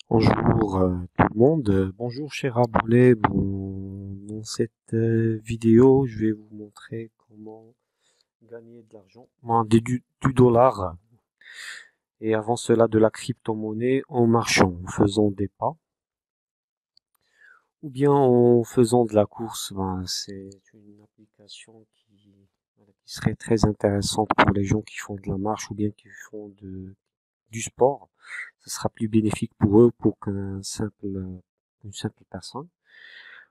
Bonjour tout le monde. Bonjour cher abonné. Dans cette vidéo, je vais vous montrer comment gagner de l'argent, du dollar et avant cela de la crypto-monnaie en marchant, en faisant des pas ou bien en faisant de la course. C'est une application qui serait très intéressante pour les gens qui font de la marche ou bien qui font du sport. Ce sera plus bénéfique pour eux pour une simple personne.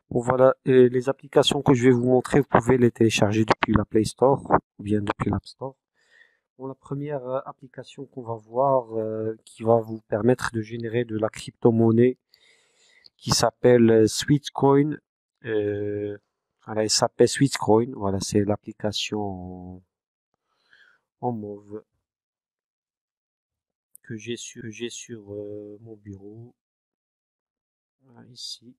Bon, voilà, et les applications que je vais vous montrer, vous pouvez les télécharger depuis la Play Store ou bien depuis l'App Store. Bon, la première application qu'on va voir qui va vous permettre de générer de la crypto-monnaie qui s'appelle Sweetcoin. Euh, voilà, elle s'appelle Sweetcoin. Voilà, c'est l'application en mauve que j'ai sur mon bureau. Voilà, ici.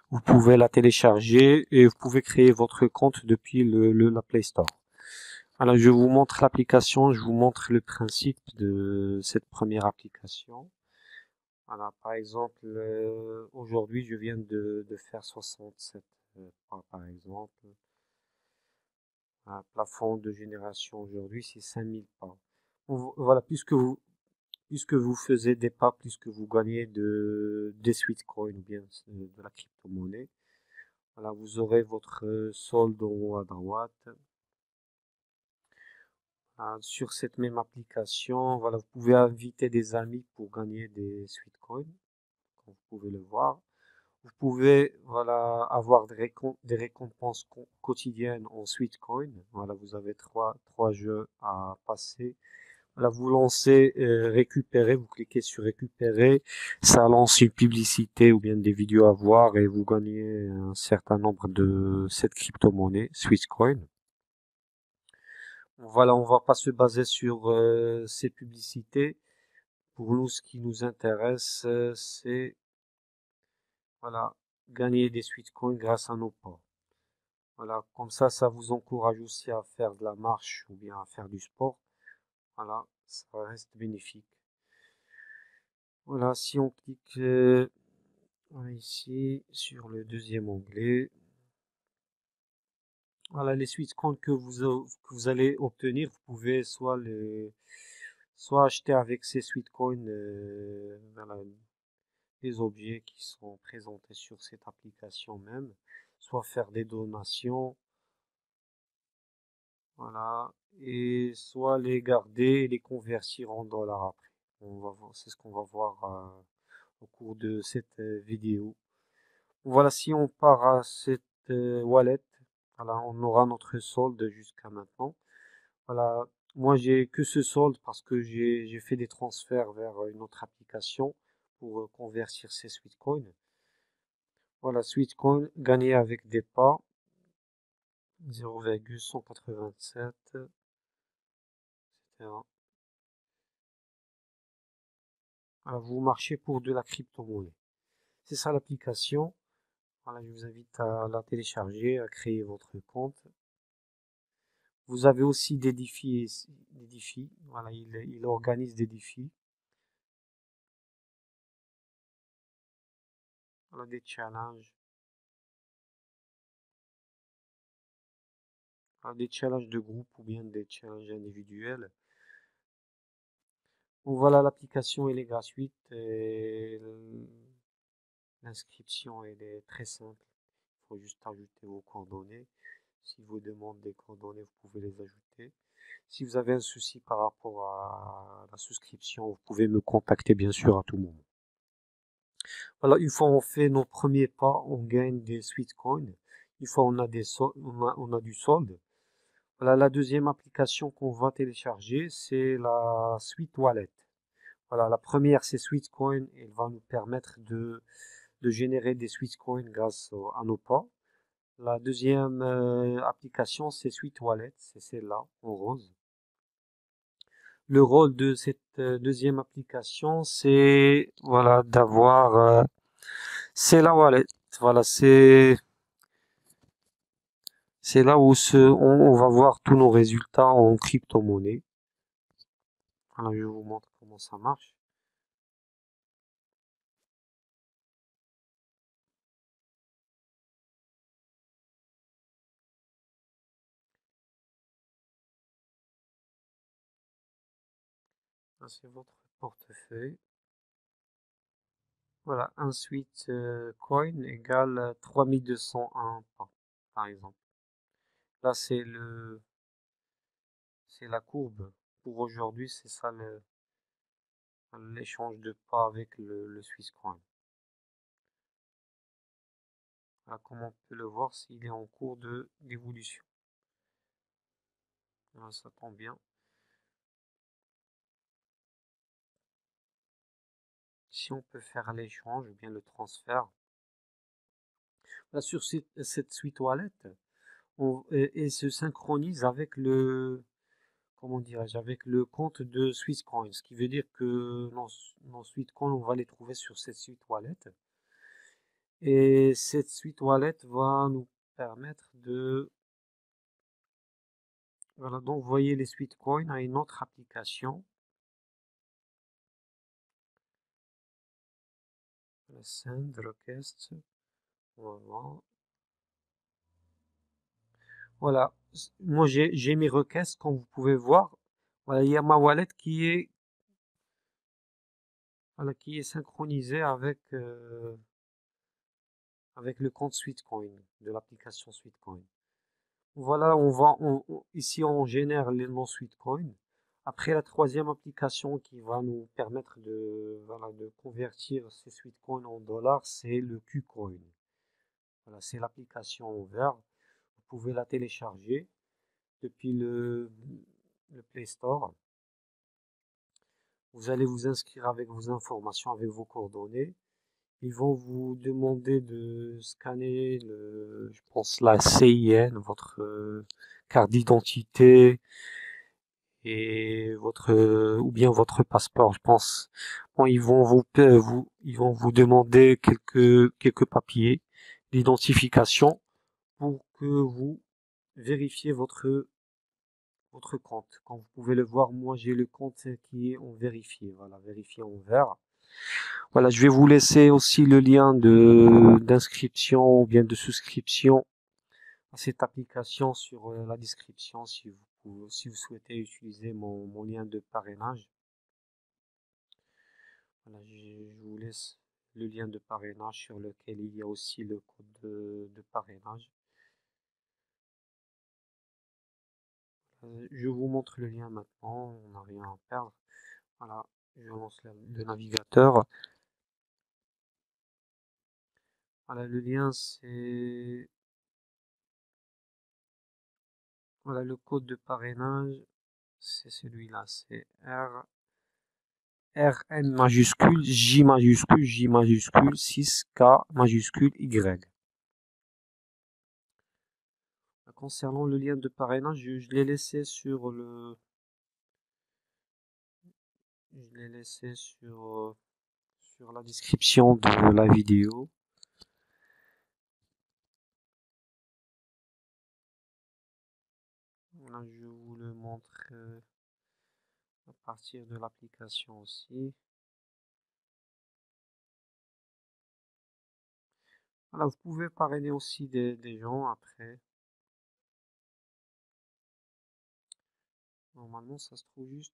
Vous pouvez la télécharger et vous pouvez créer votre compte depuis la Play Store. Alors, je vous montre l'application, je vous montre le principe de cette première application. Voilà, par exemple, aujourd'hui, je viens de faire 67 pas, par exemple. Un plafond de génération aujourd'hui, c'est 5000 pas. Voilà, puisque vous faisiez des pas, puisque vous gagnez des Sweetcoins ou bien de la crypto-monnaie, voilà, vous aurez votre solde en haut à droite. Sur cette même application, voilà, vous pouvez inviter des amis pour gagner des Sweetcoins, comme vous pouvez le voir. Vous pouvez, voilà, avoir des récompenses quotidiennes en Sweetcoin. Voilà, vous avez trois jeux à passer. Voilà, vous lancez récupérer, vous cliquez sur récupérer, ça lance une publicité ou bien des vidéos à voir et vous gagnez un certain nombre de cette crypto-monnaie, Sweetcoin. Voilà, on va pas se baser sur ces publicités. Pour nous, ce qui nous intéresse, c'est voilà, gagner des Sweetcoins grâce à nos pas. Voilà, comme ça vous encourage aussi à faire de la marche ou bien à faire du sport. Voilà, ça reste bénéfique. Voilà, si on clique voilà, ici sur le deuxième onglet, voilà les Sweetcoins que vous allez obtenir, vous pouvez soit acheter avec ces Sweetcoins voilà, des objets qui sont présentés sur cette application même, soit faire des donations, voilà, et soit les garder et les convertir en dollars après. C'est ce qu'on va voir au cours de cette vidéo. Voilà, si on part à cette wallet, voilà, on aura notre solde jusqu'à maintenant. Voilà, moi j'ai que ce solde parce que j'ai fait des transferts vers une autre application pour convertir ces Sweetcoins. Voilà, Sweetcoin gagné avec des pas 0,187, etc. Voilà, vous marchez pour de la crypto-monnaie. C'est ça l'application. Voilà, je vous invite à la télécharger, à créer votre compte. Vous avez aussi des défis, Voilà, il organise des défis. Voilà, des challenges. Voilà, des challenges de groupe ou bien des challenges individuels. Donc voilà, l'application elle est gratuite et l'inscription elle est très simple. Il faut juste ajouter vos coordonnées. Si vous demande des coordonnées, vous pouvez les ajouter. Si vous avez un souci par rapport à la souscription, vous pouvez me contacter bien sûr à tout moment. Voilà, une fois on fait nos premiers pas, on gagne des Sweetcoins. Une fois on a du solde. Voilà, la deuxième application qu'on va télécharger, c'est la Sweet Wallet. Voilà, la première c'est Sweetcoin, elle va nous permettre de générer des Sweetcoins grâce à nos pas. La deuxième application c'est Sweet Wallet, c'est celle-là en rose. Le rôle de cette deuxième application, c'est voilà c'est la wallet. Voilà, c'est là où on va voir tous nos résultats en crypto-monnaie. Voilà, je vous montre comment ça marche. C'est votre portefeuille. Voilà, un sweet coin égale 3201 par exemple. Là, c'est la courbe. Pour aujourd'hui, c'est ça l'échange de pas avec le Swiss coin. Voilà, comme on peut le voir, s'il est en cours d'évolution. Ça tombe bien. Si on peut faire l'échange ou bien le transfert, là, sur cette suite wallet, et se synchronise avec comment dirais-je, avec le compte de Swisscoin, ce qui veut dire que nos Swisscoin, on va les trouver sur cette suite wallet. Et cette suite wallet va nous permettre voilà, d'envoyer les Swisscoin à une autre application. Send request. On va voir. Voilà. Moi, j'ai mes requêtes, comme vous pouvez voir. Voilà, il y a ma wallet voilà, qui est synchronisée avec le compte Sweetcoin de l'application Sweetcoin. Voilà, ici on génère les noms Sweetcoin. Après, la troisième application qui va nous permettre voilà, de convertir ces Sweetcoin en dollars, c'est le KuCoin. Voilà, c'est l'application en vert. Vous pouvez la télécharger depuis le Play Store. Vous allez vous inscrire avec vos informations, avec vos coordonnées. Ils vont vous demander de scanner, je pense, la CIN, votre carte d'identité et ou bien votre passeport, je pense. Bon, ils vont vous demander quelques papiers d'identification pour que vous vérifiez votre compte. Comme vous pouvez le voir, moi j'ai le compte qui est en vérifié. Voilà, vérifié en vert. Voilà, je vais vous laisser aussi le lien d'inscription ou bien de souscription à cette application sur la description si vous souhaitez utiliser mon lien de parrainage. Voilà, je vous laisse le lien de parrainage sur lequel il y a aussi le code de parrainage. Je vous montre le lien maintenant, on n'a rien à perdre. Voilà, je lance le navigateur. Voilà, le lien c'est... Voilà, le code de parrainage, c'est celui-là, c'est RN majuscule, J majuscule, J majuscule, 6K majuscule, Y. Concernant le lien de parrainage, je l'ai laissé sur je l'ai laissé sur la description de la vidéo. Là, je vous le montre à partir de l'application aussi. Voilà, vous pouvez parrainer aussi des gens après. Normalement, ça se trouve juste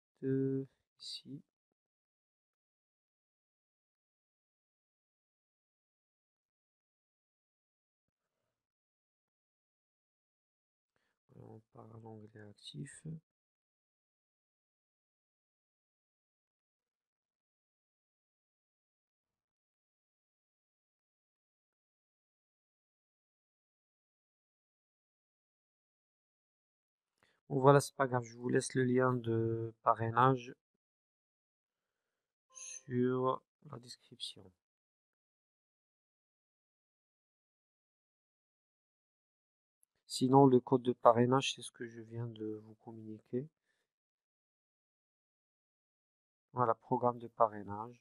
ici. On part à l'onglet actif. Bon, voilà, c'est pas grave, je vous laisse le lien de parrainage sur la description. Sinon, le code de parrainage, c'est ce que je viens de vous communiquer. Voilà, programme de parrainage.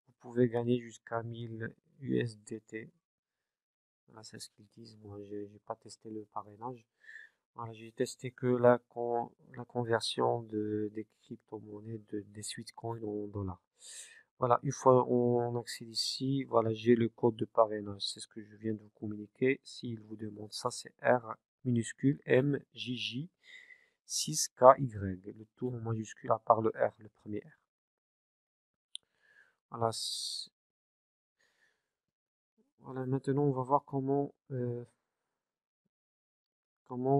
Vous pouvez gagner jusqu'à 1000 USDT. Voilà, c'est ce qu'ils disent. Moi, j'ai pas testé le parrainage. Voilà, j'ai testé que la conversion des crypto-monnaies, des Sweetcoin en dollars. Voilà, une fois on accède ici, voilà, j'ai le code de parrainage. C'est ce que je viens de vous communiquer. S'il vous demande ça, c'est R minuscule MJJ 6KY, le tout en majuscule à part le R, le premier R. Voilà, voilà, maintenant on va voir comment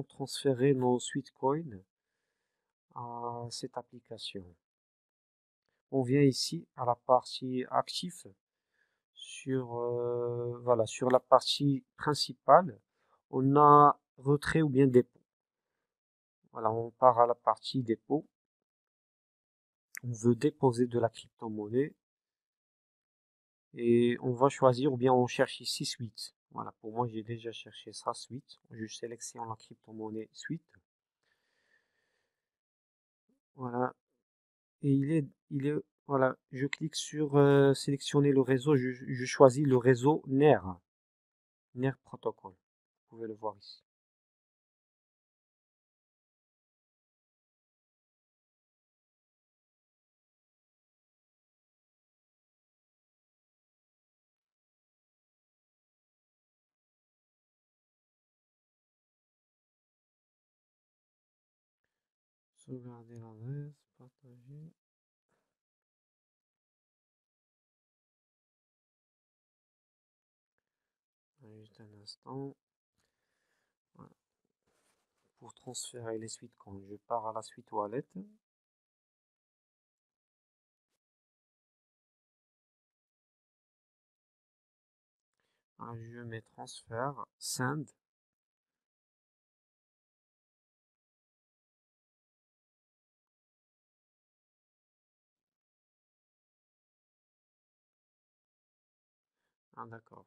transférer nos Sweetcoin à cette application. On vient ici à la partie actif, voilà, sur la partie principale, on a retrait ou bien dépôt. Voilà, on part à la partie dépôt. On veut déposer de la crypto-monnaie et on va choisir ou bien on cherche ici Suite. Voilà, pour moi j'ai déjà cherché ça, Suite. Je sélectionne la crypto-monnaie Suite. Voilà, et voilà, je clique sur sélectionner le réseau. Je choisis le réseau NER Protocol. Vous pouvez le voir ici. Sauvegarder l'adresse, partager. Juste un instant. Voilà. Pour transférer les suites, quand je pars à la suite wallet, je mets transfert, send. Ah d'accord.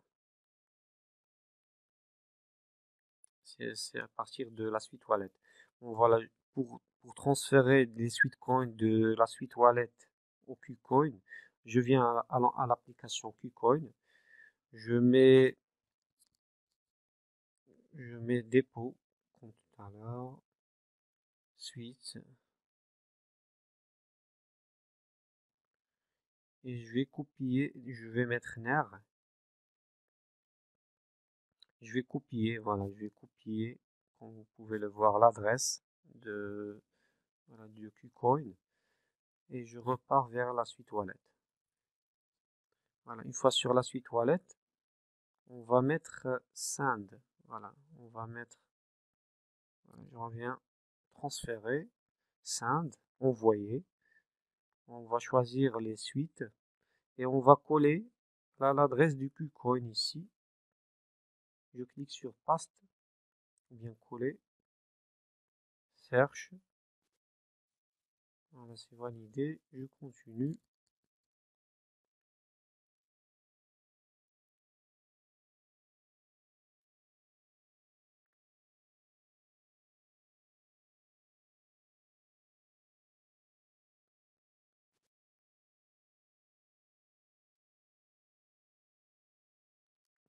C'est à partir de la suite wallet. Bon, voilà, pour transférer les suite coins de la suite wallet au KuCoin, je viens à l'application KuCoin, je mets, je mets dépôt, comme tout à l'heure, suite, et je vais copier, je vais mettre NER, je vais copier, voilà, je vais copier, comme vous pouvez le voir, l'adresse de, voilà, du KuCoin, et je repars vers la suite wallet. Voilà, une fois sur la suite wallet, on va mettre send. Voilà, on va mettre, je reviens, transférer, send, envoyer. On va choisir les suites et on va coller l'adresse du KuCoin ici. Je clique sur paste, ou bien coller, search. Voilà, c'est validé. Je continue.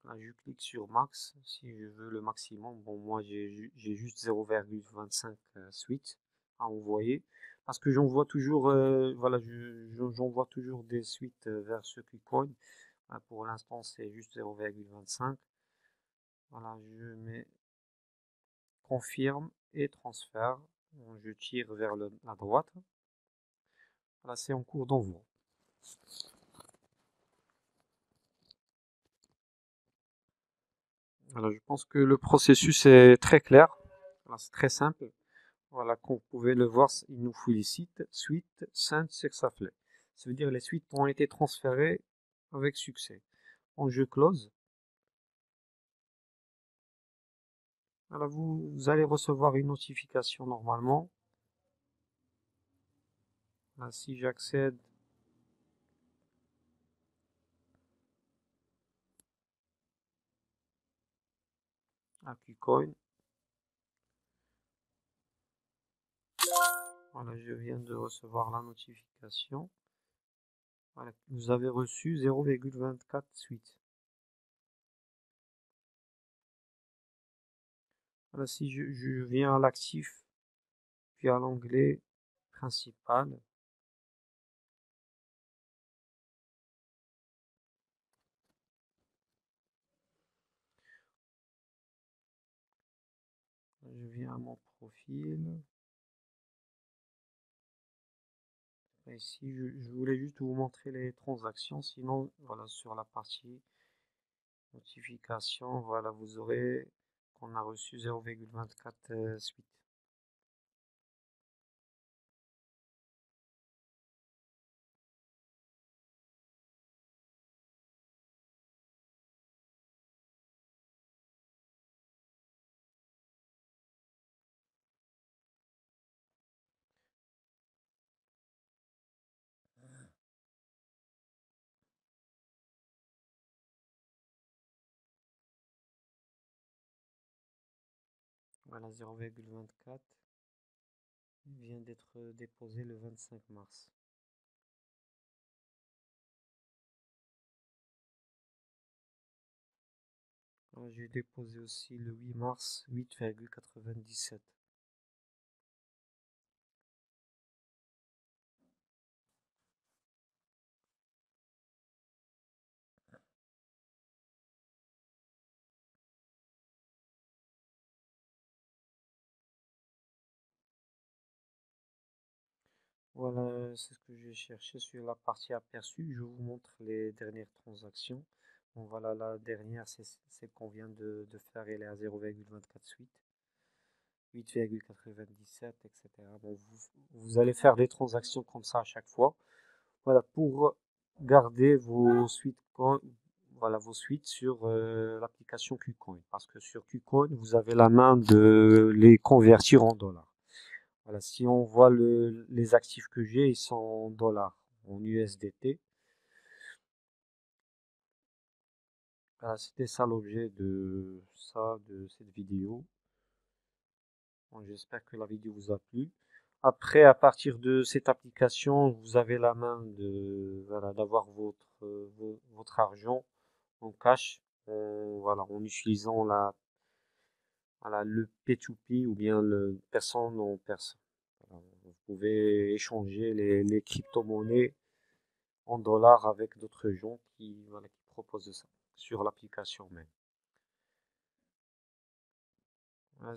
Là, je clique sur max si je veux le maximum. Bon, moi j'ai juste 0,25 suites à envoyer parce que j'envoie toujours, voilà, j'envoie toujours des suites vers ce KuCoin. Pour l'instant, c'est juste 0,25. Voilà, je mets confirme et transfert. Je tire vers la droite. Voilà, c'est en cours d'envoi. Voilà, je pense que le processus est très clair. Voilà, c'est très simple. Voilà, comme vous pouvez le voir, il nous félicite. Suite send successfully. Ça veut dire que les suites ont été transférées avec succès. En je close. Voilà, vous allez recevoir une notification normalement. Là, si j'accède à KuCoin, voilà, je viens de recevoir la notification. Voilà, vous avez reçu 0,24 suites. Voilà, si je viens à l'actif, puis à l'onglet principal, je viens à mon profil. Ici, je voulais juste vous montrer les transactions. Sinon, voilà, sur la partie notification, voilà, vous aurez qu'on a reçu 0,24 suite. Voilà, 0,24 vient d'être déposé le 25 mars. J'ai déposé aussi le 8 mars 8,97. Voilà, c'est ce que j'ai cherché sur la partie aperçue. Je vous montre les dernières transactions. Bon, voilà, la dernière, c'est celle qu'on vient de faire. Elle est à 0,24 suite, 8,97, etc. Bon, vous allez faire des transactions comme ça à chaque fois. Voilà, pour garder vos suites, voilà, vos suites sur l'application KuCoin. Parce que sur KuCoin, vous avez la main de les convertir en dollars. Voilà, si on voit les actifs que j'ai, ils sont en dollars, en USDT. Voilà, c'était ça l'objet de cette vidéo. Bon, j'espère que la vidéo vous a plu. Après, à partir de cette application, vous avez la main de, voilà, d'avoir votre argent en cash, voilà, en utilisant voilà, le P2P ou bien le personne en personne. Voilà, vous pouvez échanger les crypto-monnaies en dollars avec d'autres gens voilà, qui proposent ça sur l'application même.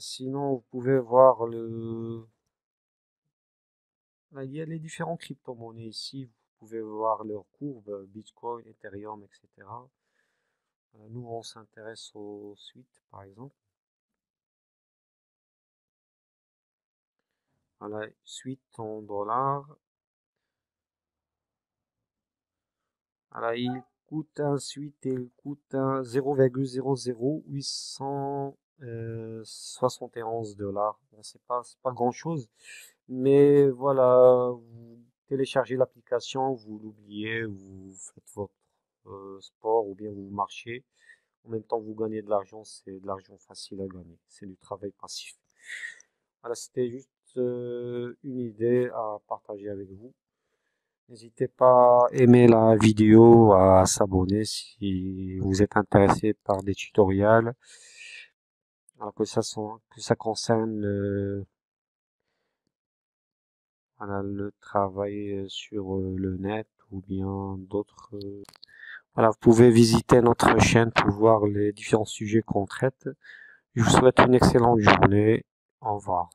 Sinon, vous pouvez voir il y a les différents crypto-monnaies ici. Vous pouvez voir leurs courbes, Bitcoin, Ethereum, etc. Nous, on s'intéresse aux suites, par exemple. Voilà, suite en dollars. Voilà, il coûte un suite et il coûte un 0,00871 $. Bon, c'est pas grand-chose, mais voilà, vous téléchargez l'application, vous l'oubliez, vous faites votre sport ou bien vous marchez. En même temps, vous gagnez de l'argent, c'est de l'argent facile à gagner, c'est du travail passif. Voilà, c'était juste une idée à partager avec vous. N'hésitez pas à aimer la vidéo, à s'abonner si vous êtes intéressé par des tutoriels, alors que ça concerne voilà, le travail sur le net ou bien d'autres. Voilà, vous pouvez visiter notre chaîne pour voir les différents sujets qu'on traite. Je vous souhaite une excellente journée. Au revoir.